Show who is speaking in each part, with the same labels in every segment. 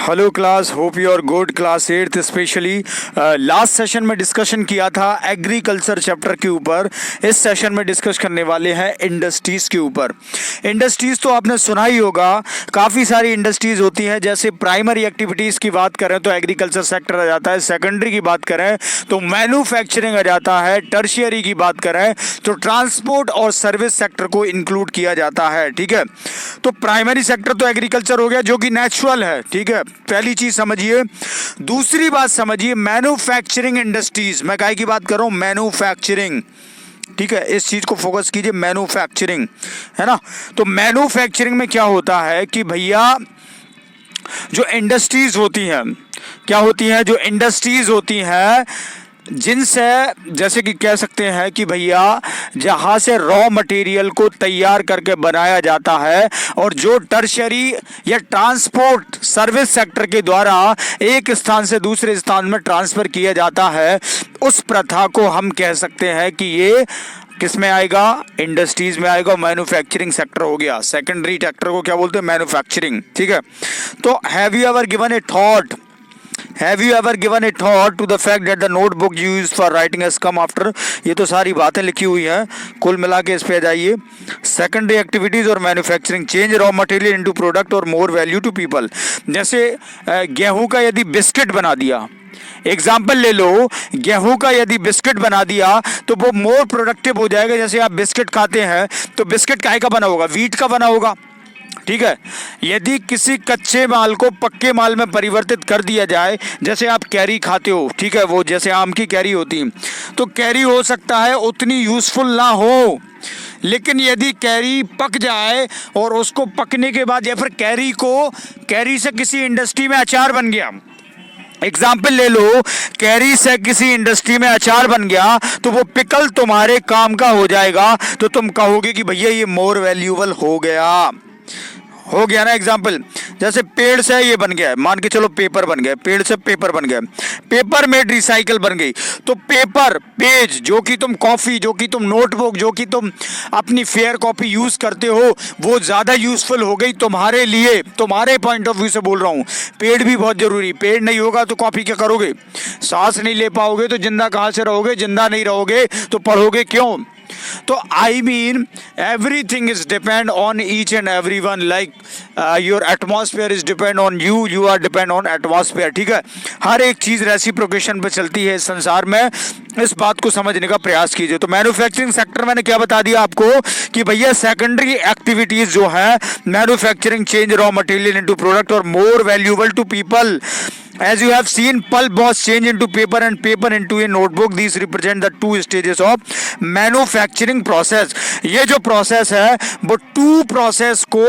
Speaker 1: Hello class, hope you are good. Class 8 specially last session में discussion किया था agriculture chapter के ऊपर। इस सेशन में डिस्कस करने वाले हैं इंडस्ट्रीज़ के ऊपर। इंडस्ट्रीज़ तो आपने सुना ही होगा, काफ़ी सारी इंडस्ट्रीज़ होती हैं। जैसे प्राइमरी एक्टिविटीज़ की बात करें तो एग्रीकल्चर सेक्टर आ जाता है, सेकेंडरी की बात करें तो मैन्युफैक्चरिंग आ जाता है, टर्शियरी की बात करें तो ट्रांसपोर्ट और सर्विस सेक्टर को इंक्लूड किया जाता है। ठीक है, तो प्राइमरी सेक्टर तो एग्रीकल्चर हो गया जो कि नेचुरल है। ठीक है, पहली चीज समझिए। दूसरी बात समझिए, मैन्युफैक्चरिंग इंडस्ट्रीज। मैं काहे की बात कर रहा हूं? मैन्युफैक्चरिंग। ठीक है, इस चीज को फोकस कीजिए, मैन्युफैक्चरिंग, है ना। तो मैन्युफैक्चरिंग में क्या होता है कि भैया जो इंडस्ट्रीज होती हैं, क्या होती हैं? जो इंडस्ट्रीज होती हैं जिनसे, जैसे कि कह सकते हैं कि भैया जहाँ से रॉ मटेरियल को तैयार करके बनाया जाता है और जो टर्शियरी या ट्रांसपोर्ट सर्विस सेक्टर के द्वारा एक स्थान से दूसरे स्थान में ट्रांसफ़र किया जाता है, उस प्रथा को हम कह सकते हैं कि ये किस में आएगा? इंडस्ट्रीज में आएगा। मैन्युफैक्चरिंग सेक्टर हो गया। सेकेंडरी सेक्टर को क्या बोलते हैं? मैन्युफैक्चरिंग। ठीक है, तो have you ever given A thought to the fact that the notebook used for writing has come after? ये तो सारी बातें लिखी हुई हैं, कुल मिला के इस पे आ जाइए। सेकेंडरी एक्टिविटीज और manufacturing, change raw material into product और मोर वैल्यू टू पीपल। जैसे गेहूं का यदि बिस्किट बना दिया, एग्जाम्पल ले लो, गेहूं का यदि बिस्किट बना दिया तो वो मोर प्रोडक्टिव हो जाएगा। जैसे आप बिस्किट खाते हैं तो बिस्किट काहे का बना होगा? व्हीट का बना होगा। ठीक है, यदि किसी कच्चे माल को पक्के माल में परिवर्तित कर दिया जाए, जैसे आप कैरी खाते हो, ठीक है, वो जैसे आम की कैरी होती है, तो कैरी हो सकता है उतनी यूजफुल ना हो, लेकिन यदि कैरी पक जाए और उसको पकने के बाद या फिर कैरी से किसी इंडस्ट्री में अचार बन गया, एग्जाम्पल ले लो, कैरी से किसी इंडस्ट्री में अचार बन गया, तो वो पिकल तुम्हारे काम का हो जाएगा, तो तुम कहोगे कि भैया ये मोर वैल्यूएबल हो गया ना। एग्जाम्पल, जैसे पेड़ से ये बन गया है, मान के चलो पेपर बन गया, पेड़ से पेपर बन गया, पेपर मेड रिसाइकल बन गई, तो पेपर पेज जो कि तुम कॉफी, जो कि तुम नोटबुक, जो कि तुम अपनी फेयर कॉपी यूज करते हो, वो ज्यादा यूजफुल हो गई तुम्हारे लिए। तुम्हारे पॉइंट ऑफ व्यू से बोल रहा हूँ। पेड़ भी बहुत जरूरी, पेड़ नहीं होगा तो कॉपी क्या करोगे? सांस नहीं ले पाओगे तो जिंदा कहाँ से रहोगे? जिंदा नहीं रहोगे तो पढ़ोगे क्यों? तो I mean everything is depend on each and everyone, like your atmosphere is depend on you, you are depend on atmosphere। ठीक है, हर एक चीज रेसिप्रोकेशन पे चलती है इस संसार में। इस बात को समझने का प्रयास कीजिए। तो मैन्युफैक्चरिंग सेक्टर मैंने क्या बता दिया आपको कि भैया सेकेंडरी एक्टिविटीज जो है manufacturing, change raw material into product और more valuable to people. As you have seen, pulp was changed into paper and paper into a notebook. These represent the two stages of manufacturing process. ये जो process है वो two process को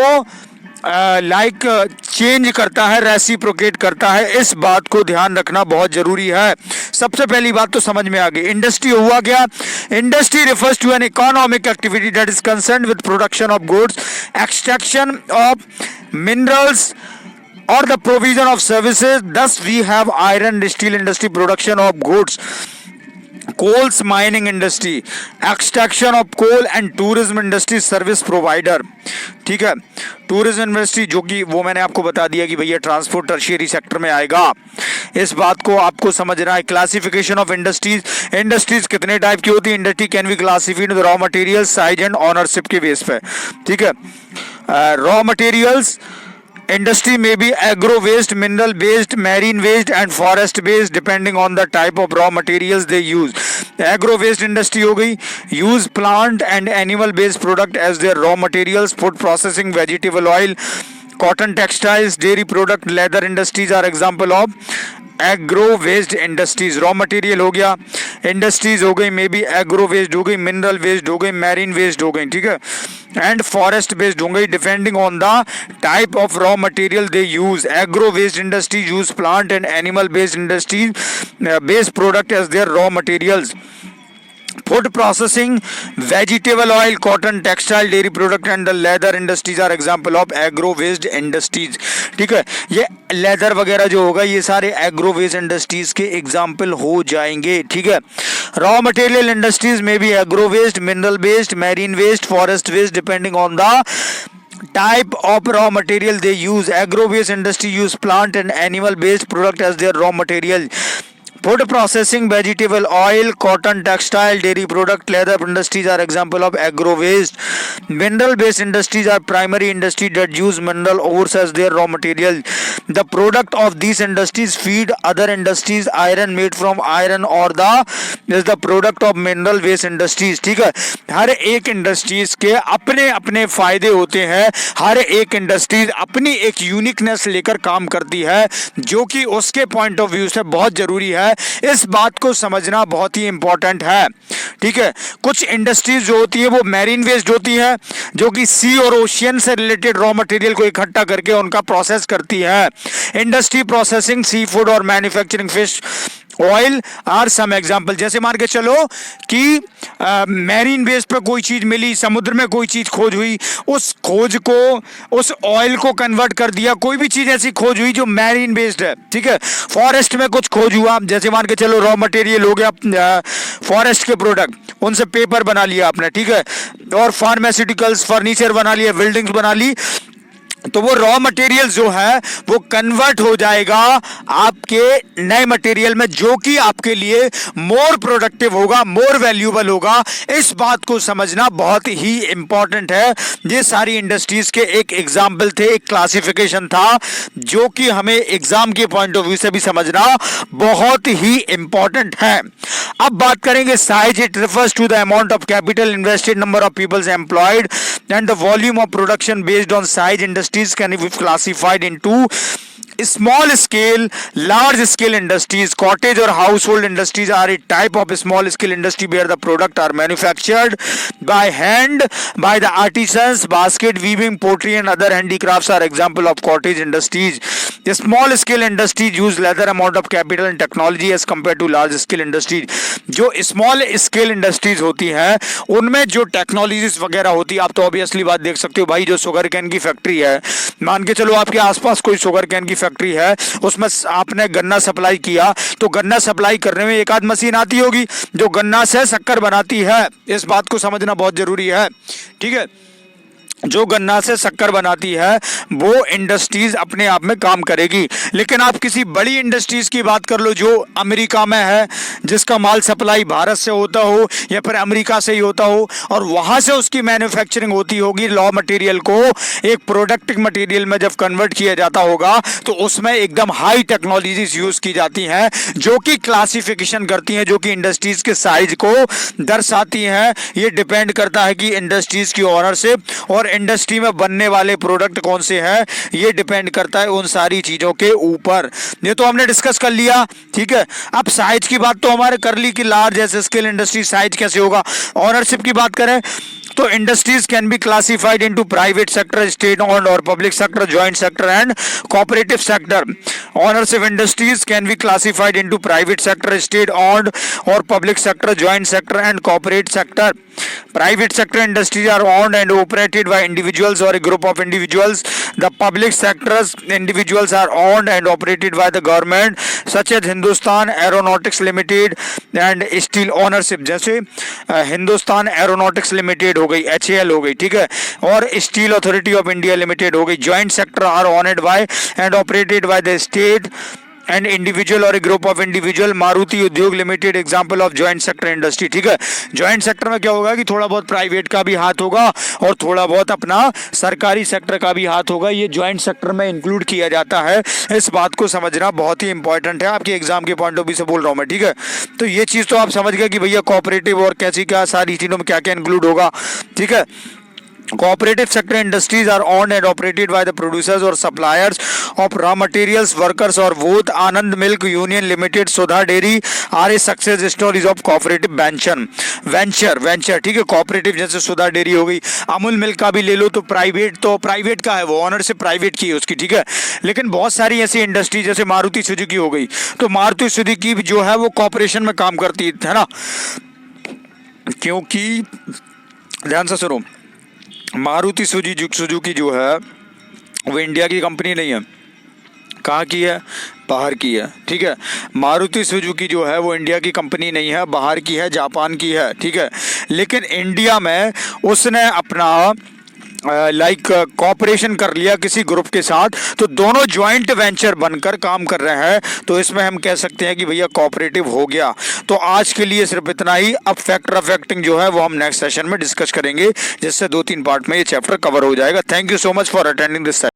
Speaker 1: change करता है, reciprocate करता है। इस बात को ध्यान रखना बहुत जरूरी है। सबसे पहली बात तो समझ में आ गई। इंडस्ट्री हुआ क्या? Industry refers to an economic activity that is concerned with production of goods, extraction of minerals or the provision of services. Thus we have iron, steel industry, production of goods, coals mining industry, extraction of coal and tourism industry, service provider। ठीक है, tourism industry जो कि वो मैंने आपको बता दिया कि भैया ट्रांसपोर्ट टर्शियरी सेक्टर में आएगा। इस बात को आपको समझना है। क्लासिफिकेशन ऑफ इंडस्ट्रीज, इंडस्ट्रीज कितने टाइप की होती है? Industry can be classified in raw material, size and ownership के बेस पे। ठीक है, raw materials industry may be agro waste, mineral based, marine waste and forest based depending on the type of raw materials they use। agro waste industry हो गई, use plant and animal based product as their raw materials, food processing, vegetable oil, cotton, textiles, dairy product, leather industries are example of agro waste industries. Raw material हो गया, industries हो गई, may be agro waste हो गई, mineral waste हो गई, marine waste हो गई। ठीक है, एंड फॉरेस्ट बेस्ड हो गई depending on the type of raw material they use. Agro waste industries use plant and animal based industries based product as their raw materials. Food processing, vegetable oil, cotton, textile, dairy product and the leather industries are example of agro waste industries। ठीक है, ये leather वगैरह जो होगा ये सारे agro waste industries के example हो जाएंगे। ठीक है, रॉ मटेरियल इंडस्ट्रीज में भी agro waste, mineral waste, marine waste, forest waste depending on the type of raw material they use. Agro-based industry use plant and animal-based product as their raw material. Food processing, vegetable oil, cotton, textile, dairy product, leather industries are example of agro-based. Mineral-based industries are primary industry that use mineral ores as their raw material. The product of these industries feed other industries. Iron made from iron or is the product of mineral based industries. ठीक है, हर एक industries के अपने अपने फायदे होते हैं, हर एक इंडस्ट्रीज अपनी एक यूनिकनेस लेकर काम करती है जो कि उसके पॉइंट ऑफ व्यू से बहुत जरूरी है। इस बात को समझना बहुत ही इंपॉर्टेंट है। ठीक है, कुछ इंडस्ट्रीज जो होती है वो मैरीन वेस्ट होती है जो कि सी और ओशियन से रिलेटेड रॉ मटेरियल को इकट्ठा करके उनका प्रोसेस करती है। इंडस्ट्री प्रोसेसिंग सी फूड और manufacturing fish oil are some example. जैसे मान के चलो कि मैरीन बेस पे कोई चीज मिली, समुद्र में कोई चीज खोज हुई, उस खोज को, उस ऑयल को कन्वर्ट कर दिया। कोई भी चीज ऐसी खोज हुई जो मैरीन बेस्ड है। ठीक है, फॉरेस्ट में कुछ खोज हुआ, जैसे मान के चलो रॉ मटेरियल हो गया फॉरेस्ट के प्रोडक्ट, उनसे पेपर बना लिया आपने। ठीक है, और फार्मास्यूटिकल्स, फर्नीचर बना लिया, बिल्डिंग्स बना ली, तो वो रॉ मटेरियल जो है वो कन्वर्ट हो जाएगा आपके नए मटेरियल में जो कि आपके लिए मोर प्रोडक्टिव होगा, मोर वैल्यूएबल होगा। इस बात को समझना बहुत ही इंपॉर्टेंट है। ये सारी इंडस्ट्रीज के एक एग्जाम्पल थे, एक क्लासिफिकेशन था जो कि हमें एग्जाम के पॉइंट ऑफ व्यू से भी समझना बहुत ही इंपॉर्टेंट है। अब बात करेंगे size. It refers to the amount of capital invested, number of peoples employed and the volume of production based on size. Industries can be classified into small scale, large scale industries. Cottage or household industries are a type of small scale industry where the product are manufactured by hand by the artisans. Basket weaving, pottery and other handicrafts are example of cottage industries. The small scale industries use lesser amount of capital and technology as compared to large scale industries. जो small scale industries होती हैं उनमें जो technologies वगैरह होती है, आप तो ऑब्वियसली बात देख सकते हो भाई, जो शुगर कैन की फैक्ट्री है, मान के चलो आपके आसपास कोई शुगर कैन की फैक्ट्री है, उसमें आपने गन्ना सप्लाई किया, तो गन्ना सप्लाई करने में एक आध मशीन आती होगी जो गन्ना से शक्कर बनाती है। इस बात को समझना बहुत जरूरी है। ठीक है, जो गन्ना से शक्कर बनाती है वो इंडस्ट्रीज अपने आप में काम करेगी। लेकिन आप किसी बड़ी इंडस्ट्रीज की बात कर लो जो अमेरिका में है, जिसका माल सप्लाई भारत से होता हो या फिर अमेरिका से ही होता हो और वहां से उसकी मैन्युफैक्चरिंग होती होगी, रॉ मटेरियल को एक प्रोडक्टिव मटेरियल में जब कन्वर्ट किया जाता होगा तो उसमें एकदम हाई टेक्नोलॉजीज यूज की जाती हैं जो कि क्लासिफिकेशन करती हैं, जो कि इंडस्ट्रीज के साइज को दर्शाती हैं। ये डिपेंड करता है कि इंडस्ट्रीज की ओनरशिप और इंडस्ट्री में बनने वाले प्रोडक्ट कौन से हैं, ये डिपेंड करता है उन सारी चीजों के ऊपर। ये तो हमने डिस्कस कर लिया। ठीक है, अब साइज की बात तो हमारे कर ली कि लार्ज स्केल इंडस्ट्री साइज कैसे होगा। ओनरशिप की बात करें तो industries can be classified into private sector, state owned और public sector, joint sector and cooperative sector. Ownership industries can be classified into private sector, state owned और public sector, joint sector and cooperate sector. Private sector industries are owned and operated by individuals or a group of individuals. The public sector's individuals are owned and operated by the government, such as Hindustan Aeronautics Limited and Steel Ownership। जैसे Hindustan aeronautics limited हो गई, HAL हो गई, ठीक है, और steel authority of India limited हो गई। Joint sector are owned by and operated by the state and individual और a group of individual. Maruti Udyog limited example of joint sector industry. ठीक है, जॉइंट सेक्टर में क्या होगा कि थोड़ा बहुत प्राइवेट का भी हाथ होगा और थोड़ा बहुत अपना सरकारी सेक्टर का भी हाथ होगा। ये जॉइंट सेक्टर में इंक्लूड किया जाता है। इस बात को समझना बहुत ही इंपॉर्टेंट है, आपके एग्जाम के पॉइंट ऑफ व्यू से बोल रहा हूँ मैं। ठीक है, तो ये चीज़ तो आप समझ गए कि भैया कोऑपरेटिव और कैसी क्या सारी चीज़ों में क्या क्या इंक्लूड होगा। ठीक है, cooperative sector industries are owned and operated by the producers or suppliers of raw materials, workers or both. Anand Milk Union Limited, Sudha Dairy are a success stories of cooperative venture। ठीक है, cooperative जैसे सुधा dairy हो गई, Amul milk का भी ले लो तो private का है, वो ओनरशिप प्राइवेट की है उसकी। ठीक है, लेकिन बहुत सारी ऐसी इंडस्ट्री जैसे मारुति सुजुकी हो गई, तो मारुति सुजुकी जो है वो कॉर्पोरेशन में काम करती है ना, क्योंकि ध्यान से सुनो, मारुति सुजुकी जो है वो इंडिया की कंपनी नहीं है। कहाँ की है? बाहर की है। ठीक है, मारुति सुजुकी जो है वो इंडिया की कंपनी नहीं है, बाहर की है, जापान की है। ठीक है, लेकिन इंडिया में उसने अपना लाइक कॉपरेशन कर लिया किसी ग्रुप के साथ, तो दोनों ज्वाइंट वेंचर बनकर काम कर रहे हैं, तो इसमें हम कह सकते हैं कि भैया कोऑपरेटिव हो गया। तो आज के लिए सिर्फ इतना ही। अब फैक्टर अफेक्टिंग जो है वो हम नेक्स्ट सेशन में डिस्कस करेंगे, जिससे 2-3 पार्ट में ये चैप्टर कवर हो जाएगा। Thank you so much for attending this.